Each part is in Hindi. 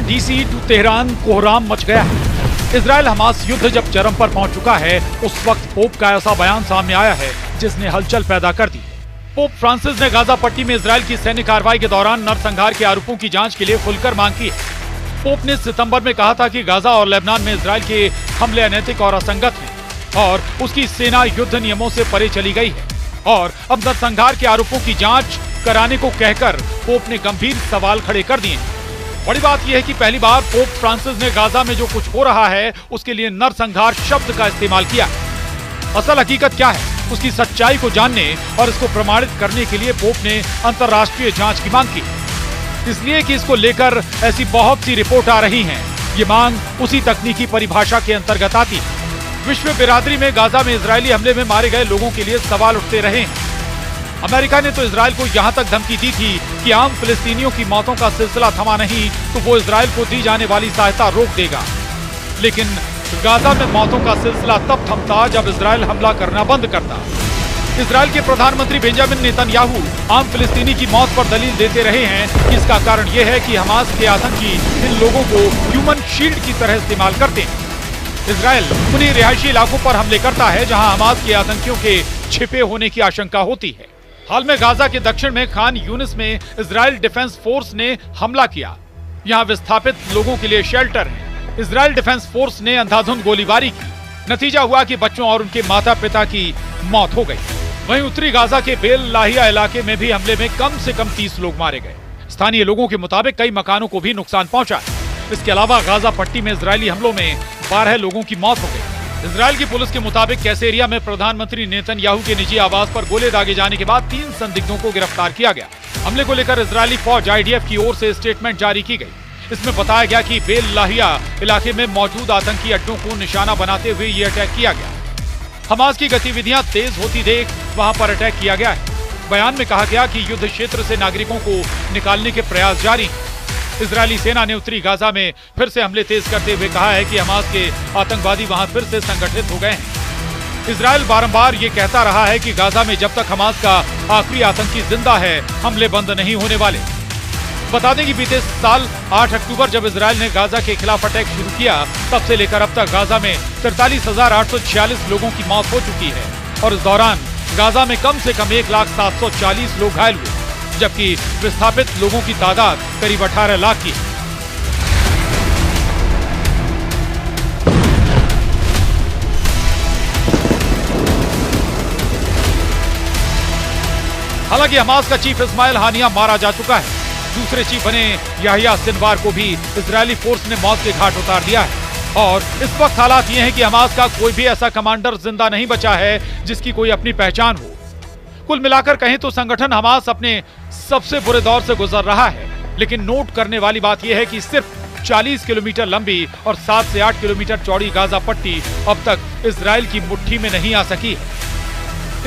डीसी टू तेहरान कोहराम मच गया है। इजराइल हमास युद्ध जब चरम पर पहुंच चुका है, उस वक्त पोप का ऐसा बयान सामने आया है जिसने हलचल पैदा कर दी। पोप फ्रांसिस ने गाजा पट्टी में इजराइल की सैन्य कार्रवाई के दौरान नरसंहार के आरोपों की जांच के लिए खुलकर मांग की है। पोप ने सितंबर में कहा था कि गाजा और लेबनान में इजराइल के हमले अनैतिक और असंगत हैं और उसकी सेना युद्ध नियमों से परे चली गई है। और अब नरसंहार के आरोपों की जांच कराने को कहकर पोप ने गंभीर सवाल खड़े कर दिए। बड़ी बात यह है कि पहली बार पोप फ्रांसिस ने गाजा में जो कुछ हो रहा है उसके लिए नरसंहार शब्द का इस्तेमाल किया। असल हकीकत क्या है, उसकी सच्चाई को जानने और इसको प्रमाणित करने के लिए पोप ने अंतर्राष्ट्रीय जांच की मांग की, इसलिए कि इसको लेकर ऐसी बहुत सी रिपोर्ट आ रही हैं। ये मांग उसी तकनीकी परिभाषा के अंतर्गत आती है। विश्व बिरादरी में गाजा में इजरायली हमले में मारे गए लोगों के लिए सवाल उठते रहे हैं। अमेरिका ने तो इजराइल को यहां तक धमकी दी थी कि आम फिलिस्तीनियों की मौतों का सिलसिला थमा नहीं तो वो इजराइल को दी जाने वाली सहायता रोक देगा। लेकिन गाजा में मौतों का सिलसिला तब थमता जब इजराइल हमला करना बंद करता। इजराइल के प्रधानमंत्री बेंजामिन नेतन्याहू आम फिलिस्तीनी की मौत पर दलील देते रहे हैं कि इसका कारण यह है कि हमास के आतंकी इन लोगों को ह्यूमन शील्ड की तरह इस्तेमाल करते हैं। इजराइल उन्हीं रिहायशी इलाकों पर हमले करता है जहां हमास के आतंकियों के छिपे होने की आशंका होती है। हाल में गाजा के दक्षिण में खान यूनिस में इजराइल डिफेंस फोर्स ने हमला किया। यहाँ विस्थापित लोगों के लिए शेल्टर है। इजराइल डिफेंस फोर्स ने अंधाधुंध गोलीबारी की। नतीजा हुआ कि बच्चों और उनके माता पिता की मौत हो गई। वहीं उत्तरी गाजा के बेल लाहिया इलाके में भी हमले में कम से कम 30 लोग मारे गए। स्थानीय लोगों के मुताबिक कई मकानों को भी नुकसान पहुंचा। इसके अलावा गाजा पट्टी में इजरायली हमलों में 12 लोगों की मौत हो गई। इजराइल की पुलिस के मुताबिक कैसेरिया में प्रधानमंत्री नेतन्याहू के निजी आवास पर गोले दागे जाने के बाद 3 संदिग्धों को गिरफ्तार किया गया। हमले को लेकर इजरायली फौज IDF की ओर से स्टेटमेंट जारी की गई। इसमें बताया गया कि बेल लाहिया इलाके में मौजूद आतंकी अड्डों को निशाना बनाते हुए ये अटैक किया गया। हमास की गतिविधियां तेज होती देख वहां पर अटैक किया गया है। बयान में कहा गया कि युद्ध क्षेत्र से नागरिकों को निकालने के प्रयास जारी हैं। इजरायली सेना ने उत्तरी गाजा में फिर से हमले तेज करते हुए कहा है कि हमास के आतंकवादी वहां फिर से संगठित हो गए हैं। इजराइल बारंबार ये कहता रहा है कि गाजा में जब तक हमास का आखिरी आतंकी जिंदा है, हमले बंद नहीं होने वाले। बता दें कि बीते साल 8 अक्टूबर जब इजराइल ने गाजा के खिलाफ अटैक शुरू किया, तब से लेकर अब तक गाजा में 43,846 लोगों की मौत हो चुकी है और इस दौरान गाजा में कम से कम 1,740 लोग घायल हुए, जबकि विस्थापित लोगों की तादाद करीब 18 लाख की है। हालांकि हमास का चीफ इस्माइल हानिया मारा जा चुका है। दूसरे चीफ बने याहिया सिनवार को भी इजरायली फोर्स ने मौत के घाट उतार दिया है और इस वक्त हालात ये हैं कि हमास का कोई भी ऐसा कमांडर जिंदा नहीं बचा है जिसकी कोई अपनी पहचान हो। कुल मिलाकर कहें तो संगठन हमास अपने सबसे बुरे दौर से गुजर रहा है। लेकिन नोट करने वाली बात यह है कि सिर्फ 40 किलोमीटर लंबी और 7 से 8 किलोमीटर चौड़ी गाजा पट्टी अब तक इजराइल की मुट्ठी में नहीं आ सकी है।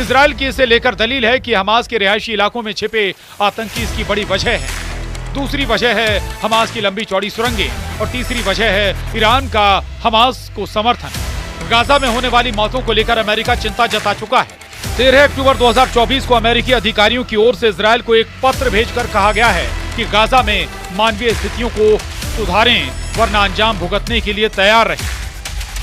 इजराइल की इसे लेकर दलील है कि हमास के रिहायशी इलाकों में छिपे आतंकी इसकी बड़ी वजह है। दूसरी वजह है हमास की लंबी चौड़ी सुरंगें और तीसरी वजह है ईरान का हमास को समर्थन। गाजा में होने वाली मौतों को लेकर अमेरिका चिंता जता चुका है। 13 अक्टूबर 2024 को अमेरिकी अधिकारियों की ओर से इजराइल को एक पत्र भेजकर कहा गया है कि गाजा में मानवीय स्थितियों को सुधारें वरना अंजाम भुगतने के लिए तैयार रहें।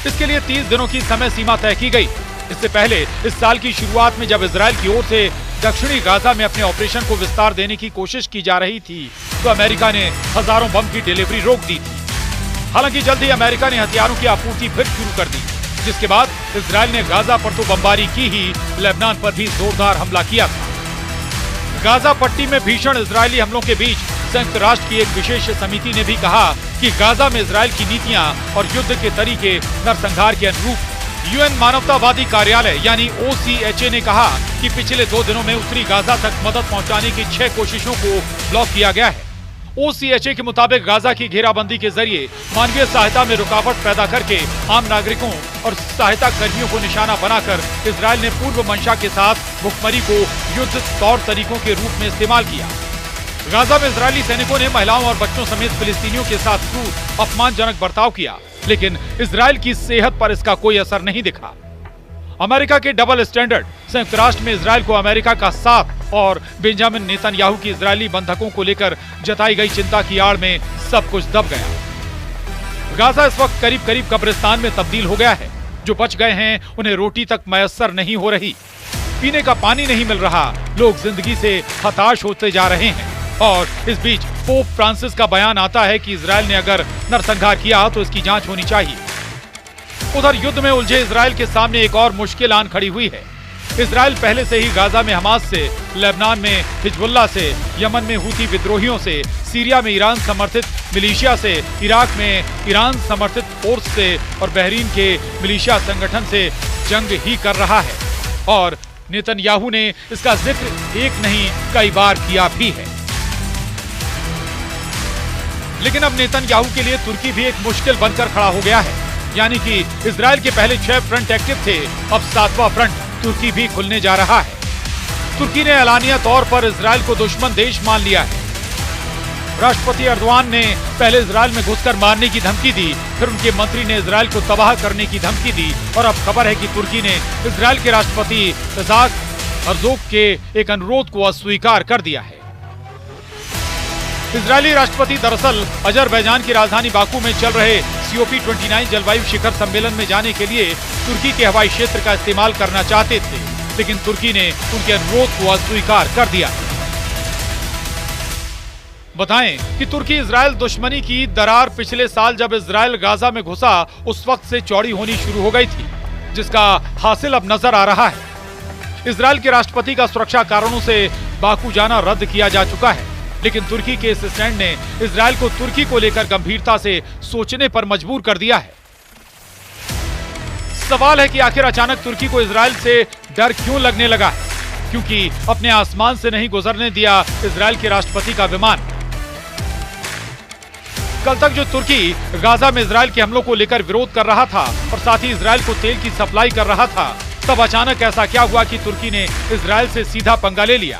इसके लिए 30 दिनों की समय सीमा तय की गई। इससे पहले इस साल की शुरुआत में जब इजराइल की ओर से दक्षिणी गाजा में अपने ऑपरेशन को विस्तार देने की कोशिश की जा रही थी तो अमेरिका ने हजारों बम की डिलीवरी रोक दी थी। हालांकि जल्द ही अमेरिका ने हथियारों की आपूर्ति फिर शुरू कर दी, जिसके बाद इजराइल ने गाजा पर तो बमबारी की ही, लेबनान पर भी जोरदार हमला किया था। गाजा पट्टी में भीषण इजरायली हमलों के बीच संयुक्त राष्ट्र की एक विशेष समिति ने भी कहा कि गाजा में इजराइल की नीतियां और युद्ध के तरीके नरसंहार के अनुरूप। यूएन मानवतावादी कार्यालय यानी OCHA ने कहा कि पिछले 2 दिनों में उत्तरी गाजा तक मदद पहुंचाने की 6 कोशिशों को ब्लॉक किया गया है। OCHA के मुताबिक गाजा की घेराबंदी के जरिए मानवीय सहायता में रुकावट पैदा करके आम नागरिकों और सहायता कर्मियों को निशाना बनाकर इजराइल ने पूर्व मंशा के साथ भुखमरी को युद्ध तौर तरीकों के रूप में इस्तेमाल किया। गाजा में इजरायली सैनिकों ने महिलाओं और बच्चों समेत फिलिस्तीनियों के साथ क्रूर अपमानजनक बर्ताव किया, लेकिन इजराइल की सेहत पर इसका कोई असर नहीं दिखा। अमेरिका के डबल स्टैंडर्ड, संयुक्त राष्ट्र में इजराइल को अमेरिका का साथ और बेंजामिन नेतन्याहू की इजरायली बंधकों को लेकर जताई गई चिंता की आड़ में सब कुछ दब गया। गाजा इस वक्त करीब करीब कब्रिस्तान में तब्दील हो गया है। जो बच गए हैं उन्हें रोटी तक मयस्सर नहीं हो रही, पीने का पानी नहीं मिल रहा, लोग जिंदगी से हताश होते जा रहे हैं। और इस बीच पोप फ्रांसिस का बयान आता है कि इजराइल ने अगर नरसंहार किया तो इसकी जांच होनी चाहिए। उधर युद्ध में उलझे इजराइल के सामने एक और मुश्किल आन खड़ी हुई है। इजराइल पहले से ही गाजा में हमास से, लेबनान में हिजबुल्लाह से, यमन में हूती विद्रोहियों से, सीरिया में ईरान समर्थित मिलिशिया से, इराक में ईरान समर्थित फोर्स से और बहरीन के मिलिशिया संगठन से जंग ही कर रहा है। और नेतन्याहू ने इसका जिक्र एक नहीं कई बार किया भी है। लेकिन अब नेतन्याहू के लिए तुर्की भी एक मुश्किल बनकर खड़ा हो गया है। यानी कि इजराइल के पहले 6 फ्रंट एक्टिव थे, अब 7वां फ्रंट तुर्की भी खुलने जा रहा है। तुर्की ने एलानिया तौर पर इजराइल को दुश्मन देश मान लिया है। राष्ट्रपति एर्दोआन ने पहले इजराइल में घुसकर मारने की धमकी दी, फिर उनके मंत्री ने इजराइल को तबाह करने की धमकी दी और अब खबर है कि तुर्की ने इजराइल के राष्ट्रपति इसाक हर्जोग के एक अनुरोध को अस्वीकार कर दिया है। इजरायली राष्ट्रपति दरअसल अजरबैजान की राजधानी बाकू में चल रहे COP29 जलवायु शिखर सम्मेलन में जाने के लिए तुर्की के हवाई क्षेत्र का इस्तेमाल करना चाहते थे, लेकिन तुर्की ने उनके अनुरोध को अस्वीकार कर दिया। बताएं कि तुर्की इजराइल दुश्मनी की दरार पिछले साल जब इजराइल गाजा में घुसा उस वक्त से चौड़ी होनी शुरू हो गई थी, जिसका हासिल अब नजर आ रहा है। इजराइल के राष्ट्रपति का सुरक्षा कारणों से बाकू जाना रद्द किया जा चुका है, लेकिन तुर्की के इस स्टैंड ने इजराइल को तुर्की को लेकर गंभीरता से सोचने पर मजबूर कर दिया है। सवाल है कि आखिर अचानक तुर्की को इजराइल से डर क्यों लगने लगा है, क्योंकि अपने आसमान से नहीं गुजरने दिया इजराइल के राष्ट्रपति का विमान। कल तक जो तुर्की गाजा में इजराइल के हमलों को लेकर विरोध कर रहा था और साथ ही इजराइल को तेल की सप्लाई कर रहा था, तब अचानक ऐसा क्या हुआ कि तुर्की ने इजराइल से सीधा पंगा ले लिया।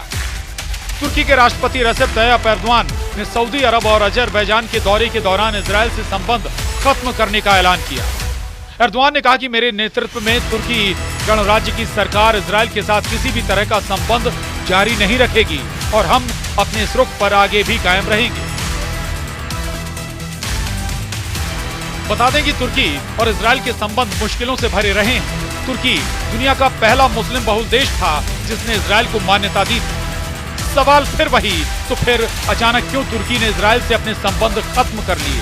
तुर्की के राष्ट्रपति रेसेप तय्यप एर्दोआन ने सऊदी अरब और अजरबैजान के दौरे के दौरान इजराइल से संबंध खत्म करने का ऐलान किया। एर्दोआन ने कहा कि मेरे नेतृत्व में तुर्की गणराज्य की सरकार इजराइल के साथ किसी भी तरह का संबंध जारी नहीं रखेगी और हम अपने इस रुख पर आगे भी कायम रहेंगे। बता दें कि तुर्की और इजराइल के संबंध मुश्किलों से भरे रहे हैं। तुर्की दुनिया का पहला मुस्लिम बहुल देश था जिसने इजराइल को मान्यता दी थी। सवाल फिर वही, तो फिर अचानक क्यों तुर्की ने इजराइल से अपने संबंध खत्म कर लिए?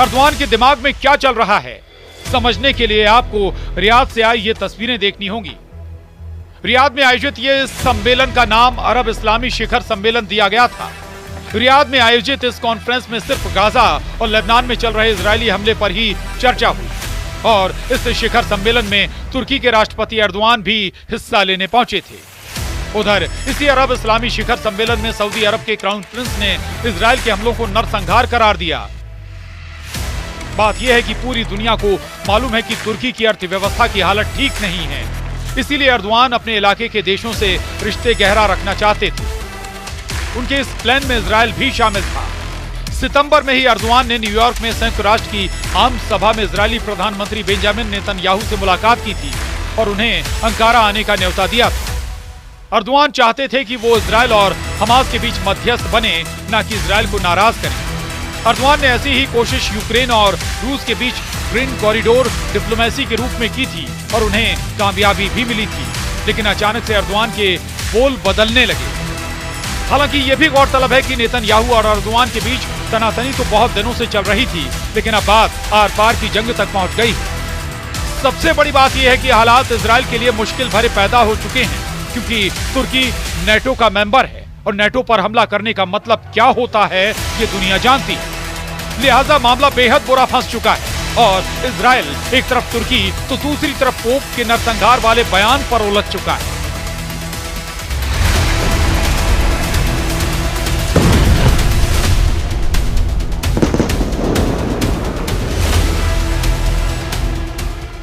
एर्दोआन के दिमाग में क्या चल रहा है, समझने के लिए आपको रियाद से आई ये तस्वीरें देखनी होंगी। रियाद में आयोजित ये सम्मेलन का नाम अरब इस्लामी शिखर सम्मेलन दिया गया था। रियाद में आयोजित इस कॉन्फ्रेंस में सिर्फ गाजा और लेबनान में चल रहे इजरायली हमले पर ही चर्चा हुई और इस शिखर सम्मेलन में तुर्की के राष्ट्रपति एर्दोआन भी हिस्सा लेने पहुंचे थे। उधर इसी अरब इस्लामी शिखर सम्मेलन में सऊदी अरब के क्राउन प्रिंस ने इजराइल के हमलों को नरसंहार करार दिया। बात यह है कि पूरी दुनिया को मालूम है कि तुर्की की अर्थव्यवस्था की हालत ठीक नहीं है, इसीलिए एर्दोआन अपने इलाके के देशों से रिश्ते गहरा रखना चाहते थे। उनके इस प्लान में इजराइल भी शामिल था। सितंबर में ही एर्दोआन ने न्यूयॉर्क में संयुक्त राष्ट्र की आम सभा में इजरायली प्रधानमंत्री बेंजामिन नेतन्याहू से मुलाकात की थी और उन्हें अंकारा आने का न्योता दिया था। एर्दोआन चाहते थे कि वो इजराइल और हमास के बीच मध्यस्थ बने, न कि इजराइल को नाराज करें। एर्दोआन ने ऐसी ही कोशिश यूक्रेन और रूस के बीच ग्रीन कॉरिडोर डिप्लोमेसी के रूप में की थी और उन्हें कामयाबी भी मिली थी, लेकिन अचानक से एर्दोआन के बोल बदलने लगे। हालांकि ये भी गौरतलब है कि नेतन्याहू और एर्दोआन के बीच तनातनी तो बहुत दिनों से चल रही थी, लेकिन अब बात आर पार की जंग तक पहुंच गई। सबसे बड़ी बात यह है कि हालात इजराइल के लिए मुश्किल भरे पैदा हो चुके हैं, क्योंकि तुर्की नेटो का मेंबर है और नेटो पर हमला करने का मतलब क्या होता है ये दुनिया जानती है। लिहाजा मामला बेहद बुरा फंस चुका है और इजराइल एक तरफ तुर्की तो दूसरी तरफ पोप के नरसंहार वाले बयान पर उलझ चुका है।